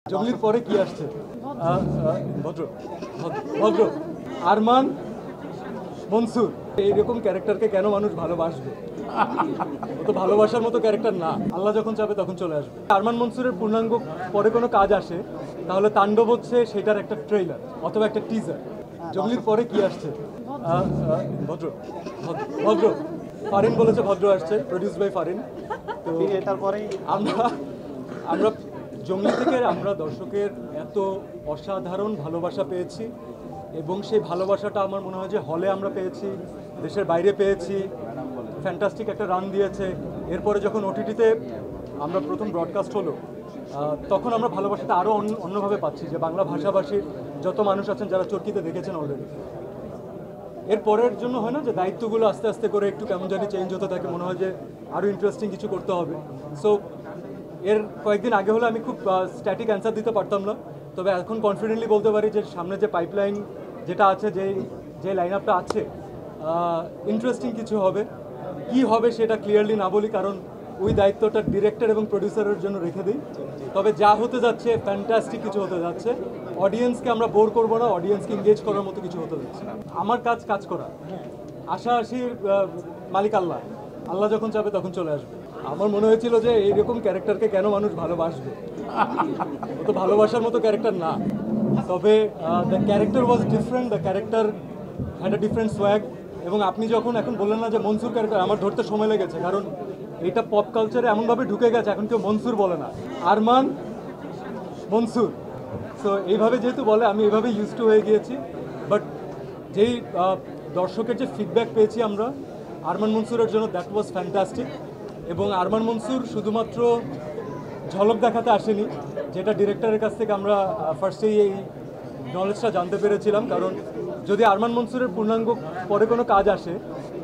জঙ্গলির পরে কি আসছে? ভদ্র ভদ্র ভদ্র আরমান মনসুর। এইরকম ক্যারেক্টারকে কেন মানুষ ভালোবাসবে? ও তো ভালোবাসার মতো ক্যারেক্টার না। আল্লাহ যখন চাবে তখন চলে আসবে। আরমান মনসুরের পূর্ণাঙ্গ পরে কোনো কাজ আসে তাহলে তাণ্ডব হচ্ছে সেটার একটা ট্রেইলার অথবা একটা টিজার। জঙ্গলির পরে কি আসছে? ভদ্র ভদ্র ভদ্র ফারিন বলেছে ভদ্র আসছে, প্রডিউস বাই ফারিন। তো তারপরেই আমরা জঙ্গলি থেকে আমরা দর্শকের এত অসাধারণ ভালোবাসা পেয়েছি এবং সেই ভালোবাসাটা আমার মনে হয় যে হলে আমরা পেয়েছি, দেশের বাইরে পেয়েছি, ফ্যান্টাস্টিক একটা রান দিয়েছে। এরপরে যখন ওটিটিতে আমরা প্রথম ব্রডকাস্ট হলো তখন আমরা ভালোবাসাটা আরও অন্যভাবে পাচ্ছি, যে বাংলা ভাষাভাষীর যত মানুষ আছেন যারা চরকিতে দেখেছেন অলরেডি। এর পরের জন্য হয় না যে দায়িত্বগুলো আস্তে আস্তে করে একটু কেমন জানি চেঞ্জ হতে থাকে, মনে হয় যে আরও ইন্টারেস্টিং কিছু করতে হবে। সো এর কয়েকদিন আগে হলে আমি খুব স্ট্যাটিক অ্যান্সার দিতে পারতাম না, তবে এখন কনফিডেন্টলি বলতে পারি যে সামনে যে পাইপলাইন যেটা আছে, যে লাইন আপটা আছে, ইন্টারেস্টিং কিছু হবে। কি হবে সেটা ক্লিয়ারলি না বলি, কারণ ওই দায়িত্বটা ডিরেক্টর এবং প্রডিউসারের জন্য রেখে দিই। তবে যা হতে যাচ্ছে ফ্যান্টাস্টিক কিছু হতে যাচ্ছে। অডিয়েন্সকে আমরা বোর করবো না, অডিয়েন্সকে এঙ্গেজ করার মতো কিছু হতে যাচ্ছে। আমার কাজ করা, আশাআশির মালিক আল্লাহ। আল্লাহ যখন চাবে তখন চলে আসবে। আমার মনে হয়েছিল যে এইরকম ক্যারেক্টারকে কেন মানুষ ভালোবাসবে? ও তো ভালোবাসার মতো ক্যারেক্টার না। তবে the character was different, the character had a different swag. এবং আপনি যখন এখন বললেন না যে মনসুর ক্যারেক্টার, আমার ধরতে সময় লেগেছে, কারণ এটা পপ কালচারে এমনভাবে ঢুকে গেছে এখন কেউ মনসুর বলে না, আরমান মনসুর। সো এইভাবে যেহেতু বলে আমি এইভাবে ইউজ টু হয়ে গিয়েছি। বাট যেই দর্শকের যে ফিডব্যাক পেয়েছি আমরা আরমান মনসুরের জন্য, দ্যাট ওয়াজ ফ্যান্টাস্টিক। এবং আরমান মনসুর শুধুমাত্র ঝলক দেখাতে আসেনি, যেটা ডিরেক্টরের কাছ থেকে আমরা ফার্স্টেই এই নলেজটা জানতে পেরেছিলাম। কারণ যদি আরমান মনসুরের পূর্ণাঙ্গ পরে কোনো কাজ আসে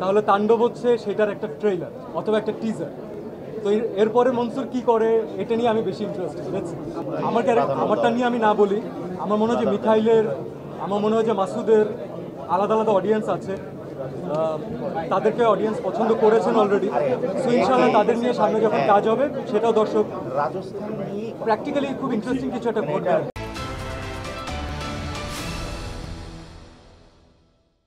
তাহলে তাণ্ডব হচ্ছে সেটার একটা ট্রেইলার অথবা একটা টিজার। তো এরপরে মনসুর কি করে এটা নিয়ে আমি বেশি ইন্টারেস্টেড। আমারটা নিয়ে আমি না বলি, আমার মনে হয় যে মিথাইলের, আমার মনে হয় যে মাসুদের আলাদা আলাদা অডিয়েন্স আছে, তাদেরকে অডিয়েন্স পছন্দ করেছেন অলরেডি। সো ইনশাআল্লাহ তাদের নিয়ে সামনে যখন কাজ হবে সেটাও দর্শক রাজস্থান নিয়ে প্র্যাকটিক্যালি খুব ইন্টারেস্টিং কিছু একটা ঘটবে।